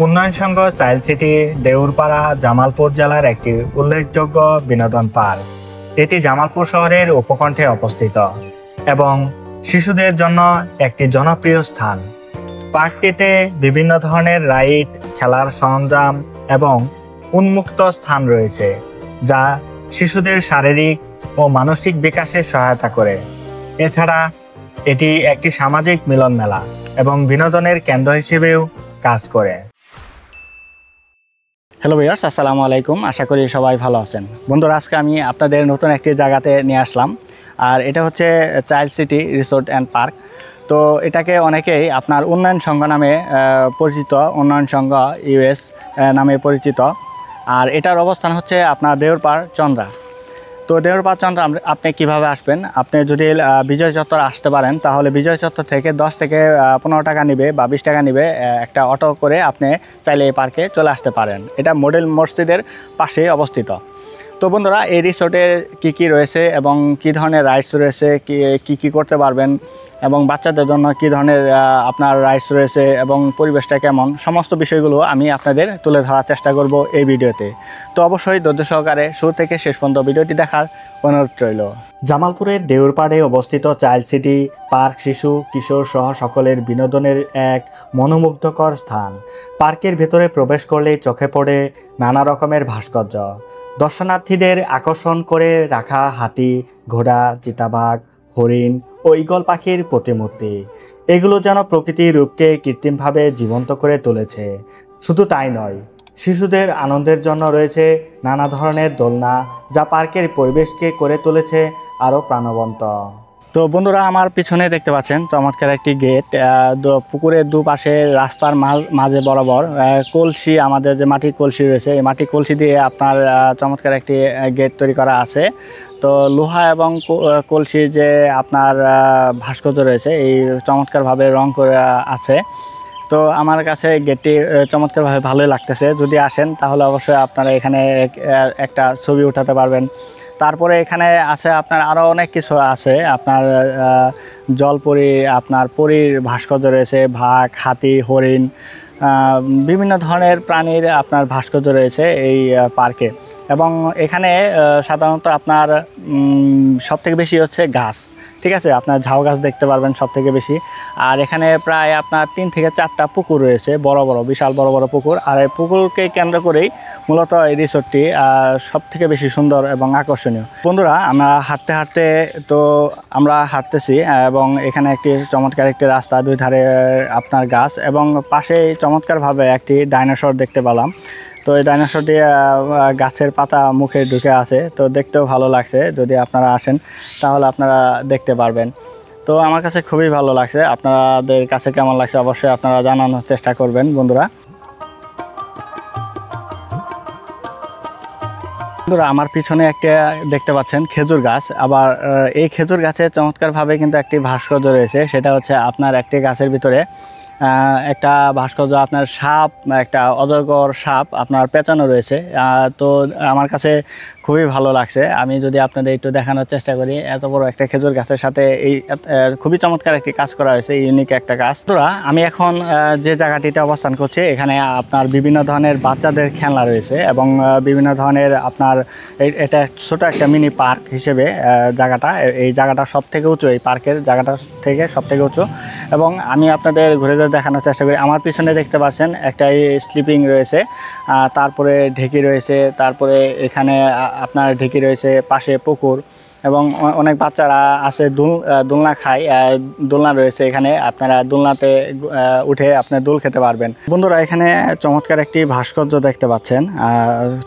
উন্নয়ন সংঘ child city দেউরপাড়া Jamalpur জেলার একটি উল্লেখযোগ্য বিনোদন পার্ক। এটি জামালপুর শহরের উপকণ্ঠে অবস্থিত এবং শিশুদের জন্য একটি জনপ্রিয় স্থান। পার্কটিতে বিভিন্ন ধরনের রাইড, খেলার সরঞ্জাম এবং উন্মুক্ত স্থান রয়েছে, যা শিশুদের শারীরিক ও মানসিক বিকাশে সহায়তা করে। এছাড়া এটি একটি সামাজিক মিলন মেলা এবং বিনোদনের কেন্দ্র হিসেবেও কাজ করে। হ্যালো ভিউয়ার্স, আসসালামু আলাইকুম। আশা করি সবাই ভালো আছেন। বন্ধুরা, আজকে আমি আপনাদের নতুন একটি জায়গাতে নিয়ে আসলাম, আর এটা হচ্ছে child city resort and park. তো এটাকে অনেকেই আপনার উন্নয়ন সংঘ নামে পরিচিত, উন্নয়ন সংঘ ইউএস নামে পরিচিত। আর এটার অবস্থান হচ্ছে আপনার দেউরপাড় চন্দ্রা। তো দেউরপাড় চন্দ্রা আপনি কিভাবে আসবেন? আপনি যদি বিজয় চত্বর আসতে পারেন, তাহলে বিজয় চত্বর থেকে 10 থেকে 15 টাকা নেবে বা 20 টাকা নেবে একটা অটো করে আপনি চাইলে এই পার্কে চলে আসতে পারেন। এটা মডেল মসজিদের পাশে অবস্থিত। তো বন্ধুরা, এই রিসোর্টে কি রয়েছে এবং কি ধরনের রাইডস রয়েছে, কি করতে পারবেন এবং বাচ্চাদের জন্য কি ধরনের আপনার রাইডস রয়েছে এবং পরিবেশটা কেমন, সমস্ত বিষয়গুলো আমি আপনাদের তুলে ধরার চেষ্টা করব এই ভিডিওতে। তো অবশ্যই ধৈর্য সহকারে শুরু থেকে শেষ পর্যন্ত ভিডিওটি দেখার অনুরোধ রইল। জামালপুরের দেউরপাড়ে অবস্থিত চাইল্ড সিটি পার্ক শিশু কিশোর সহ সকলের বিনোদনের এক মনোমুগ্ধকর স্থান। পার্কের ভেতরে প্রবেশ করলেই চোখে পড়ে নানা রকমের ভাস্কর্য, দর্শনার্থীদের আকর্ষণ করে রাখা হাতি, ঘোড়া, চিতাবাঘ, হরিণ ও ঈগল পাখির প্রতিমূর্তি। এগুলো যেন প্রকৃতির রূপকে কৃত্রিমভাবে জীবন্ত করে তুলেছে। শুধু তাই নয়, শিশুদের আনন্দের জন্য রয়েছে নানা ধরনের দোলনা, যা পার্কের পরিবেশকে করে তুলেছে আরও প্রাণবন্ত। তো বন্ধুরা, আমার পিছনে দেখতে পাচ্ছেন চমৎকার একটি গেট। পুকুরের দুপাশে রাস্তার মাঝে বরাবর কলসি, আমাদের যে মাটির কলসি রয়েছে, এই মাটির কলসি দিয়ে আপনার চমৎকার একটি গেট তৈরি করা আছে। তো লোহা এবং কলসির যে আপনার ভাস্কর্য রয়েছে, এই চমৎকারভাবে রং করে আছে। তো আমার কাছে গেটটি চমৎকারভাবে ভালোই লাগতেছে। যদি আসেন তাহলে অবশ্যই আপনারা এখানে একটা ছবি উঠাতে পারবেন। তারপরে এখানে আছে আপনার আরও অনেক কিছু আছে, আপনার জলপরি, আপনার পরীর ভাস্কর্য রয়েছে, বাঘ, হাতি, হরিণ, বিভিন্ন ধরনের প্রাণীর আপনার ভাস্কর্য রয়েছে এই পার্কে। এবং এখানে সাধারণত আপনার সবথেকে বেশি হচ্ছে গাছ, ঠিক আছে, আপনার ঝাউ গাছ দেখতে পারবেন সব থেকে বেশি। আর এখানে প্রায় আপনার 3 থেকে 4টা পুকুর রয়েছে, বড় বড়, বিশাল বড় বড় পুকুর। আর এই পুকুরকে কেন্দ্র করেই মূলত এই রিসোর্টটি সব থেকে বেশি সুন্দর এবং আকর্ষণীয়। বন্ধুরা, আমরা হাঁটতেছি এবং এখানে একটি চমৎকার একটি রাস্তা, দুই ধারে আপনার গাছ এবং পাশেই চমৎকারভাবে একটি ডাইনোসর দেখতে পেলাম। তো এই ডাইনোসরটি গাছের পাতা মুখে ঢুকে আছে, তো দেখতেও ভালো লাগছে। যদি আপনারা আসেন তাহলে আপনারা দেখতে পারবেন। তো আমার কাছে খুবই ভালো লাগছে। আপনাদের কাছে কেমন লাগছে অবশ্যই আপনারা জানানোর চেষ্টা করবেন। বন্ধুরা, আমার পিছনে একটা দেখতে পাচ্ছেন খেজুর গাছ। আবার এই খেজুর গাছে চমৎকারভাবে কিন্তু একটি ভাস্কর্য রয়েছে, সেটা হচ্ছে আপনার একটি গাছের ভিতরে একটা ভাস্কর্য, আপনার সাপ, একটা অজগর সাপ আপনার পেঁচানো রয়েছে। তো আমার কাছে খুবই ভালো লাগছে। আমি যদি আপনাদের একটু দেখানোর চেষ্টা করি, এত বড় একটা খেজুর গাছের সাথে এই খুবই চমৎকার একটি কাজ করা হয়েছে, ইউনিক একটা কাজ। তোরা আমি এখন যে জায়গাটিতে অবস্থান করছি, এখানে আপনার বিভিন্ন ধরনের বাচ্চাদের খেলনা রয়েছে এবং বিভিন্ন ধরনের আপনার এটা ছোট একটা মিনি পার্ক হিসেবে এই জায়গাটা সব থেকে উঁচু, এই পার্কের জায়গাটা থেকে সব থেকে উঁচু। এবং আমি আপনাদের ঘুরে দেখানোর চেষ্টা করি। আমার পিছনে দেখতে পাচ্ছেন একটা স্লিপিং রয়েছে, তারপরে ঢেকি রয়েছে, তারপরে এখানে আপনার ঢেকি রয়েছে, পাশে পুকুর এবং অনেক বাচ্চারা আছে দোলনা খায়। দোলনা রয়েছে এখানে, আপনারা দোলনাতে উঠে আপনার দোল খেতে পারবেন। বন্ধুরা, এখানে চমৎকার একটি ভাস্কর্য দেখতে পাচ্ছেন,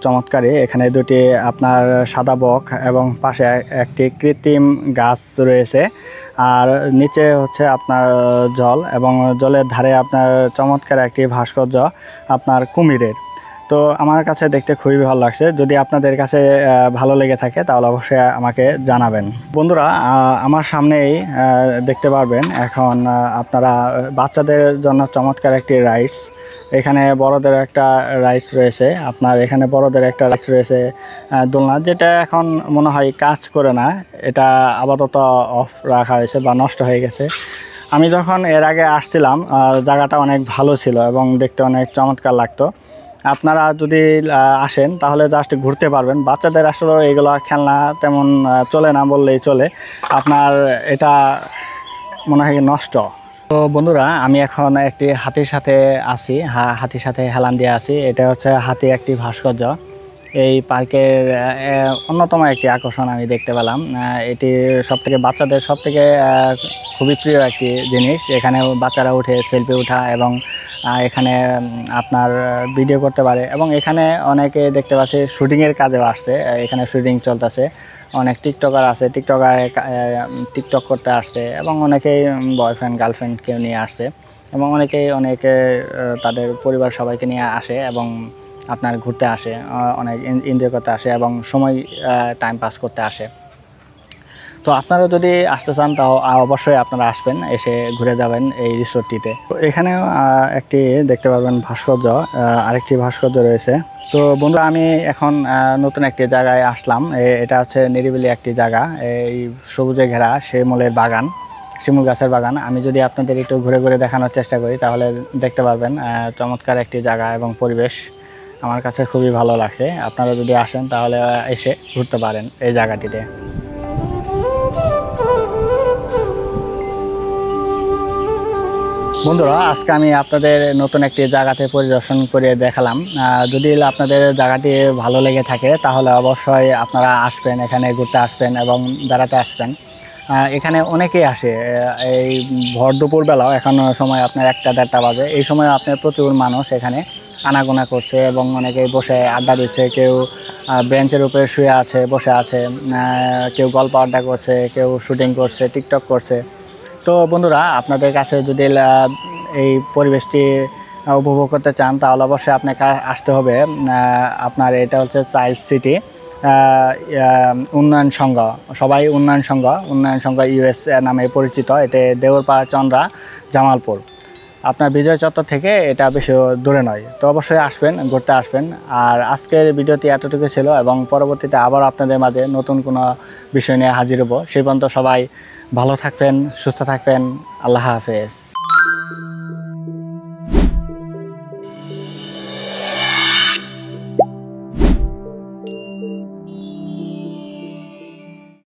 চমৎকারই। এখানে দুটি আপনার সাদা বক এবং পাশে একটি কৃত্রিম গাছ রয়েছে। আর নিচে হচ্ছে আপনার জল এবং জলের ধারে আপনার চমৎকার একটি ভাস্কর্য আপনার কুমিরের। তো আমার কাছে দেখতে খুবই ভালো লাগছে। যদি আপনাদের কাছে ভালো লেগে থাকে তাহলে অবশ্যই আমাকে জানাবেন। বন্ধুরা, আমার সামনেই দেখতে পারবেন এখন আপনারা বাচ্চাদের জন্য চমৎকার একটি রাইডস। এখানে বড়দের একটা রাইডস রয়েছে, আপনার এখানে বড়দের একটা রাইডস রয়েছে দোলনা, যেটা এখন মনে হয় কাজ করে না, এটা আপাতত অফ রাখা হয়েছে বা নষ্ট হয়ে গেছে। আমি যখন এর আগে আসছিলাম জায়গাটা অনেক ভালো ছিল এবং দেখতে অনেক চমৎকার লাগতো। আপনারা যদি আসেন তাহলে জাস্ট ঘুরতে পারবেন। বাচ্চাদের আসলে এগুলো খেলনা তেমন চলে না বললেই চলে, আপনার এটা মনে হয় নষ্ট। তো বন্ধুরা, আমি এখন একটি হাতির সাথে আছি, হাতির সাথে হেলান দিয়ে আছি। এটা হচ্ছে হাতি একটি ভাস্কর্য। এই পার্কের অন্যতম একটি আকর্ষণ আমি দেখতে পেলাম। এটি সবথেকে বাচ্চাদের সবথেকে খুবই প্রিয় একটি জিনিস। এখানে বাচ্চারা উঠে সেলফি ওঠা এবং এখানে আপনার ভিডিও করতে পারে এবং এখানে অনেকে দেখতে পাচ্ছি শুটিংয়ের কাজেও আসছে। এখানে শুটিং চলতেছে, অনেক টিকটকার আছে, টিকটক করতে আসছে এবং অনেকেই বয়ফ্রেন্ড গার্লফ্রেন্ডকে নিয়ে আসছে এবং অনেকে তাদের পরিবার সবাইকে নিয়ে আসে এবং আপনার ঘুরতে আসে, অনেক এনজয় করতে আসে এবং সময় টাইম পাস করতে আসে। তো আপনারা যদি আসতে চান তাও অবশ্যই আপনারা আসবেন, এসে ঘুরে যাবেন এই রিসোর্টটিতে। তো এখানেও একটি দেখতে পারবেন ভাস্কর্য, আরেকটি ভাস্কর্য রয়েছে। তো বন্ধুরা, আমি এখন নতুন একটি জায়গায় আসলাম। এটা হচ্ছে নিরিবিলি একটি জায়গা, এই সবুজে ঘেরা শিমুল গাছের বাগান। আমি যদি আপনাদের একটু ঘুরে ঘুরে দেখানোর চেষ্টা করি তাহলে দেখতে পারবেন চমৎকার একটি জায়গা এবং পরিবেশ আমার কাছে খুবই ভালো লাগছে। আপনারা যদি আসেন তাহলে এসে ঘুরতে পারেন এই জায়গাটিতে। বন্ধুরা, আজকে আমি আপনাদের নতুন একটি জায়গাতে পরিদর্শন করে দেখালাম। যদি আপনাদের জায়গাটি ভালো লেগে থাকে তাহলে অবশ্যই আপনারা আসবেন, এখানে ঘুরতে আসবেন এবং বেড়াতে আসবেন। এখানে অনেকেই আসে এই ভর দুপুরবেলাও, এখন সময় আপনার 1টা-1:30 বাজে। এই সময় আপনার প্রচুর মানুষ এখানে আনাগোনা করছে এবং অনেকেই বসে আড্ডা দিচ্ছে। কেউ বেঞ্চের উপরে শুয়ে আছে, বসে আছে, কেউ গল্প আড্ডা করছে, কেউ শুটিং করছে, টিকটক করছে। তো বন্ধুরা, আপনাদের কাছে যদি এই পরিবেশটি উপভোগ করতে চান তাহলে অবশ্যই আপনাকে আসতে হবে। আপনার এটা হচ্ছে চাইল্ড সিটি উন্নয়ন সংঘ, সবাই উন্নয়ন সংঘ ইউএস নামে পরিচিত। এতে দেউরপাড়া, চন্দ্রা, জামালপুর, আপনার বিজয় চত্বর থেকে এটা বেশি দূরে নয়। তো অবশ্যই আসবেন, ঘুরতে আসবেন। আর আজকের ভিডিওটি এতটুকু ছিল এবং পরবর্তীতে আবার আপনাদের মাঝে নতুন কোনো বিষয় নিয়ে হাজির হব। সেই পর্যন্ত সবাই ভালো থাকবেন, সুস্থ থাকবেন। আল্লাহ হাফেজ।